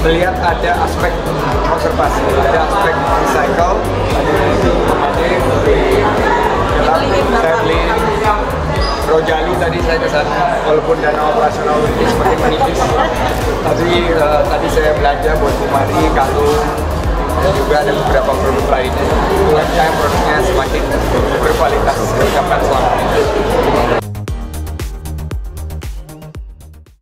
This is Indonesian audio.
melihat ada aspek konservasi, ada aspek recycle, ada saya beli Rojali tadi saya ke sana, walaupun dana operasional ini semakin menipis, tapi tadi saya belanja buat lemari, kalung, dan juga ada beberapa produk lainnya. Umkm produknya semakin berkualitas.